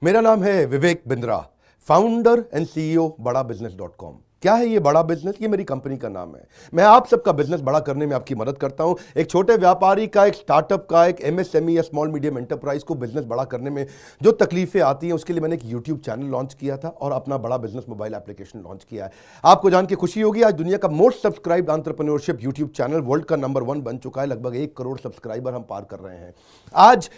मेरा नाम है Vivek Bindra, founder and CEO बड़ा बिजनेस .com। क्या है ये बड़ा बिजनेस? ये मेरी कंपनी का नाम है। मैं आप सबका बिजनेस बड़ा करने में आपकी मदद करता हूं। एक छोटे व्यापारी का, एक स्टार्टअप का, एक एमएसएमई या स्मॉल मीडियम एंटरप्राइज को बिजनेस बड़ा करने में जो तकलीफें आती हैं, उसके लिए मैंने एक यूट्यूब चैनल लॉन्च किया था और अपना बड़ा बिजनेस मोबाइल एप्लीकेशन लॉन्च किया है। आपको जान के खुशी होगी, आज दुनिया का most subscribed entrepreneurship YouTube channel world का नंबर 1 बन चुका है। लगभग 1 करोड़ सब्सक्राइबर हम पार कर रहे हैं आज।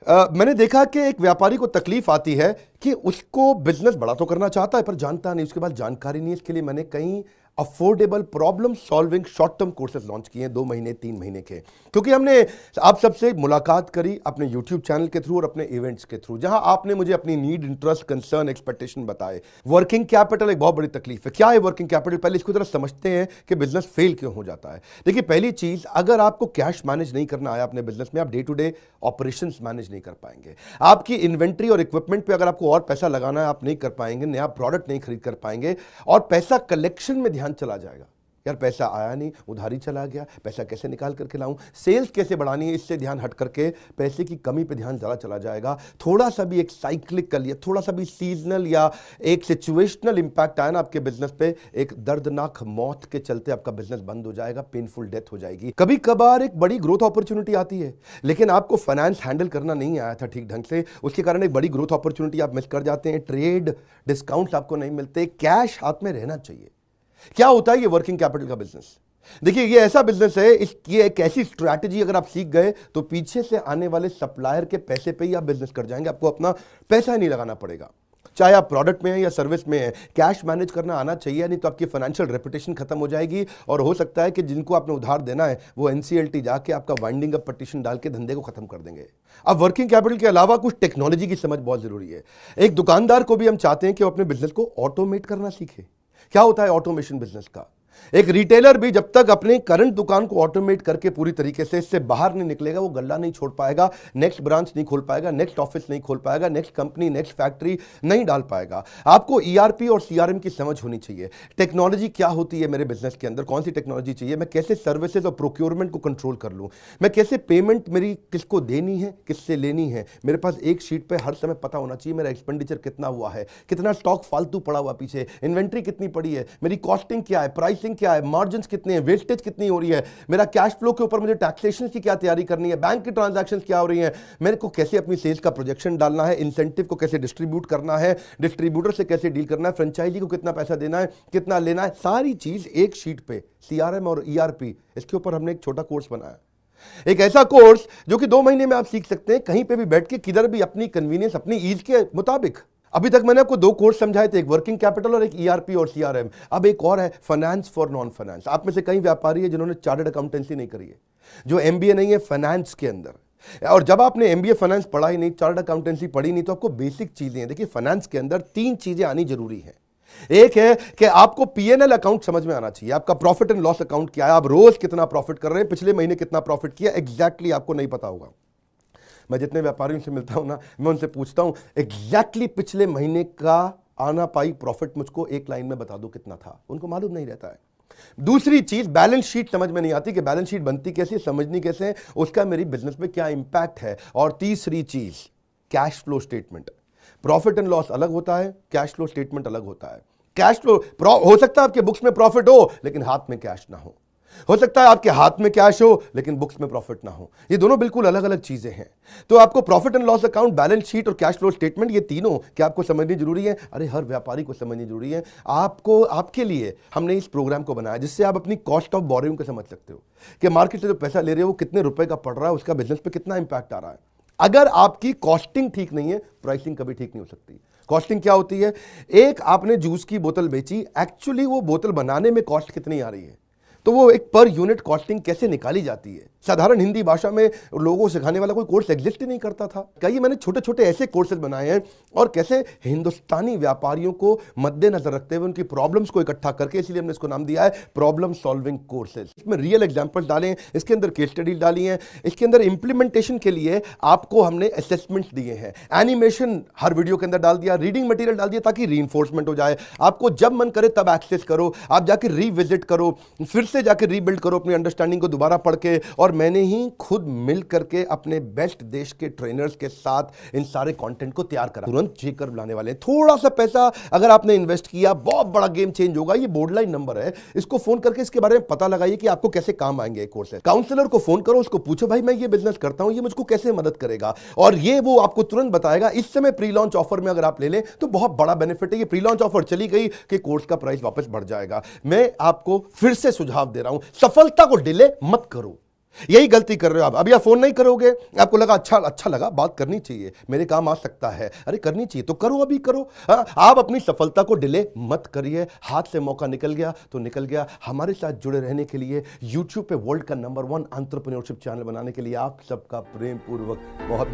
मैंने देखा कि एक व्यापारी को तकलीफ आती है कि उसको बिजनेस बड़ा तो करना चाहता है पर जानता नहीं, उसके बाद जानकारी नहीं है। इसके लिए मैंने कई affordable problem solving short term courses launch किए हैं, 2 महीने 3 महीने के, क्योंकि हमने आप सबसे मुलाकात करी अपने यूट्यूब चैनल के थ्रू और अपने इवेंट्स के थ्रू, जहां आपने मुझे अपनी नीड, इंटरेस्ट, कंसर्न, एक्सपेक्टेशन बताए। वर्किंग कैपिटल एक बहुत बड़ी तकलीफ है। क्या है वर्किंग कैपिटल? पहले इसको जरा समझते हैं कि बिजनेस फेल क्यों हो जाता है। देखिए, पहली चीज, अगर आपको कैश मैनेज नहीं करना आया अपने बिजनेस में, आप day to day operations manage नहीं कर पाएंगे। आपकी इन्वेंट्री और इक्विपमेंट पे अगर आपको और पैसा लगाना है, आप नहीं कर पाएंगे। नया प्रोडक्ट नहीं खरीद कर पाएंगे और पैसा कलेक्शन में ध्यान चला जाएगा। यार पैसा आया नहीं, उधारी चला गया, पैसा कैसे निकाल करके लाऊं, सेल्स कैसे बढ़ानी है, इससे ध्यान हट करके पैसे की कमी पे ध्यान ज़्यादा चला जाएगा। थोड़ा सा भी एक साइक्लिकल या थोड़ा सा भी सीजनल या एक सिचुएशनल इंपैक्ट आया ना आपके बिजनेस पे, एक दर्दनाक मौत के चलते आपका बिजनेस बंद हो जाएगा, पेनफुल डेथ हो जाएगी। कभी कभार एक बड़ी ग्रोथ अपॉर्चुनिटी आती है, लेकिन आपको फाइनेंस हैंडल करना नहीं आया था ठीक ढंग से, उसके कारण एक बड़ी ग्रोथ अपॉर्चुनिटी आप मिस कर जाते हैं। ट्रेड डिस्काउंट्स आपको नहीं मिलते, कैश हाथ में रहना चाहिए। क्या होता है ये वर्किंग कैपिटल का बिजनेस? देखिए, ये ऐसा बिजनेस है, ये एक ऐसी स्ट्रैटेजी अगर आप सीख गए तो पीछे से आने वाले सप्लायर के पैसे पे ही आप बिजनेस कर जाएंगे। आपको अपना पैसा ही नहीं लगाना पड़ेगा, चाहे आप प्रोडक्ट में है या सर्विस में है। कैश मैनेज करना आना चाहिए, नहीं तो आपकी फाइनेंशियल रेपुटेशन खत्म हो जाएगी और हो सकता है कि जिनको आपने उधार देना है वो एनसीएलटी जाके आपका वाइंडिंग अप पटिशन डाल के धंधे को खत्म कर देंगे। अब वर्किंग कैपिटल के अलावा कुछ टेक्नोलॉजी की समझ बहुत जरूरी है। एक दुकानदार को भी हम चाहते हैं कि वो अपने बिजनेस को ऑटोमेट करना सीखे। क्या होता है ऑटोमेशन बिजनेस का? एक रिटेलर भी जब तक अपने करंट दुकान को ऑटोमेट करके पूरी तरीके से इससे बाहर नहीं निकलेगा, वो गल्ला नहीं छोड़ पाएगा, नेक्स्ट ब्रांच नहीं खोल पाएगा, नेक्स्ट ऑफिस नहीं खोल पाएगा, नेक्स्ट कंपनी, नेक्स्ट फैक्ट्री नहीं डाल पाएगा। आपको ईआरपी और सीआरएम की समझ होनी चाहिए। टेक्नोलॉजी क्या होती है मेरे बिजनेस के अंदर, कौन सी टेक्नोलॉजी चाहिए, मैं कैसे सर्विसेज और प्रोक्योरमेंट को कंट्रोल कर लूं, मैं कैसे पेमेंट मेरी किसको देनी है, किससे लेनी है। मेरे पास एक शीट पे हर समय पता होना चाहिए मेरा एक्सपेंडिचर कितना हुआ है, कितना स्टॉक फालतू पड़ा हुआ पीछे, इन्वेंट्री कितनी पड़ी है, मेरी कॉस्टिंग क्या है, प्राइसिंग क्या है, मार्जिन कितने हैं, वेस्टेज कितनी हो रही है, मेरा कैश फ्लो के ऊपर मुझे टैक्सेशन की क्या तैयारी करनी है, बैंक की ट्रांजैक्शंस क्या हो रही हैं, मेरे को कैसे अपनी सेल्स का प्रोजेक्शन डालना है, इंसेंटिव को कैसे डिस्ट्रीब्यूट करना है, डिस्ट्रीब्यूटर से कैसे डील करना है, फ्रेंचाइजी को कितना पैसा देना है, कितना लेना है, सारी चीज एक शीट पे, सीआरएम और ईआरपी। इसके ऊपर हमने एक छोटा कोर्स बनाया, एक ऐसा कोर्स जो कि 2 महीने में आप सीख सकते हैं, कहीं पे भी बैठ के, किधर भी, अपनी कन्वीनियंस, अपनी ईज के मुताबिक। अभी तक मैंने आपको 2 कोर्स समझाए थे, एक वर्किंग कैपिटल और एक ईआरपी और सीआरएम। अब एक और है, फाइनेंस फॉर नॉन फाइनेंस। आप में से कई व्यापारी है जिन्होंने चार्टर्ड अकाउंटेंसी नहीं करी है, जो एमबीए नहीं है फाइनेंस के अंदर। और जब आपने एमबीए फाइनेंस पढ़ा ही नहीं, चार्टर्ड अकाउंटेंसी पढ़ी नहीं, तो आपको बेसिक चीजें हैं। देखिए, फाइनेंस के अंदर 3 चीजें आनी जरूरी है। एक है कि आपको पीएनएल अकाउंट समझ में आना चाहिए, आपका प्रॉफिट एंड लॉस अकाउंट क्या है, आप रोज कितना प्रॉफिट कर रहे हैं, पिछले महीने कितना प्रॉफिट किया, एग्जैक्टली आपको नहीं पता होगा। मैं जितने व्यापारियों से मिलता हूं ना, मैं उनसे पूछता हूं एग्जैक्टली पिछले महीने का आना पाई प्रॉफिट मुझको एक लाइन में बता दो कितना था, उनको मालूम नहीं रहता है। दूसरी चीज, बैलेंस शीट समझ में नहीं आती कि बैलेंस शीट बनती कैसे, समझनी कैसे है, उसका मेरी बिजनेस में क्या इंपैक्ट है। और तीसरी चीज, cash flow statement. Profit and loss अलग होता है, कैश फ्लो स्टेटमेंट अलग होता है। कैश फ्लो हो सकता है आपके बुक्स में प्रॉफिट हो लेकिन हाथ में कैश ना हो सकता है आपके हाथ में कैश हो लेकिन बुक्स में प्रॉफिट ना हो। ये दोनों बिल्कुल अलग अलग चीजें हैं। तो आपको profit and loss account, balance sheet और कैश फ्लो स्टेटमेंट, ये तीनों क्या आपको समझनी जरूरी है? अरे हर व्यापारी को समझनी जरूरी है। आपको, आपके लिए हमने इस प्रोग्राम को बनाया जिससे आप अपनी कॉस्ट ऑफ बोरोइंग को समझ सकते हो कि मार्केट से जो पैसा ले रहे हो वो कितने रुपए का पड़ रहा है, उसका बिजनेस पे कितना इंपैक्ट आ रहा है। अगर आपकी कॉस्टिंग ठीक नहीं है, प्राइसिंग कभी ठीक नहीं हो सकती। कॉस्टिंग क्या होती है? एक आपने जूस की बोतल बेची, एक्चुअली वो बोतल बनाने में कॉस्ट कितनी आ रही है, तो वो एक पर यूनिट कॉस्टिंग कैसे निकाली जाती है। साधारण हिंदी भाषा में लोगों को सिखाने वाला कोई कोर्स एग्जिस्ट ही नहीं करता था। कई मैंने छोटे छोटे ऐसे कोर्सेज बनाए हैं और कैसे हिंदुस्तानी व्यापारियों को मद्देनजर रखते हुए उनकी प्रॉब्लम्स को इकट्ठा करके, इसलिए हमने इसको नाम दिया है प्रॉब्लम सॉल्विंग कोर्सेज। इसमें रियल एग्जांपल्स डाले हैं, इसके अंदर केस स्टडीज डाली हैं, इसके अंदर इंप्लीमेंटेशन के लिए आपको हमने असेसमेंट्स दिए हैं, एनिमेशन हर वीडियो के अंदर डाल दिया, रीडिंग मटेरियल डाल दिया ताकि रीइंफोर्समेंट हो जाए। आपको जब मन करे तब एक्सेस करो, आप जाके रीविजिट करो, फिर से जाके रीबिल्ड करो अपनी अंडरस्टैंडिंग को दोबारा पढ़ के, और मैंने ही खुद मिल करके अपने बेस्ट देश के ट्रेनर्स के साथ इन सारे कंटेंट को तैयार करा। तुरंत जेकर बुलाने वाले हैं। थोड़ा सा पैसा अगर आपने इन्वेस्ट किया, बहुत बड़ा गेम चेंज होगा। ये बोर्डलाइन नंबर है, इसको फोन करके इसके बारे में पता लगाइए कि आपको कैसे काम आएंगे कोर्स है। काउंसलर को फोन करो, उसको पूछो भाई मैं ये बिजनेस करता हूं, ये मुझको कैसे मदद करेगा, और ये वो आपको तुरंत बताएगा। इस समय प्री लॉन्च ऑफर में अगर आप ले लें तो बहुत बड़ा बेनिफिट है। ये प्री लॉन्च ऑफर चली गई कि कोर्स का प्राइस वापस बढ़ जाएगा। मैं आपको फिर से सुझाव दे रहा हूं, सफलता को डिले मत करो। यही गलती कर रहे हो आप। अभी आप फोन नहीं करोगे, आपको लगा अच्छा लगा, बात करनी चाहिए, मेरे काम आ सकता है, अरे करनी चाहिए तो करो, अभी करो। आप अपनी सफलता को डिले मत करिए। हाथ से मौका निकल गया तो निकल गया। हमारे साथ जुड़े रहने के लिए, यूट्यूब पे वर्ल्ड का नंबर 1 एंटरप्रेन्योरशिप चैनल बनाने के लिए आप सबका प्रेम पूर्वक बहुत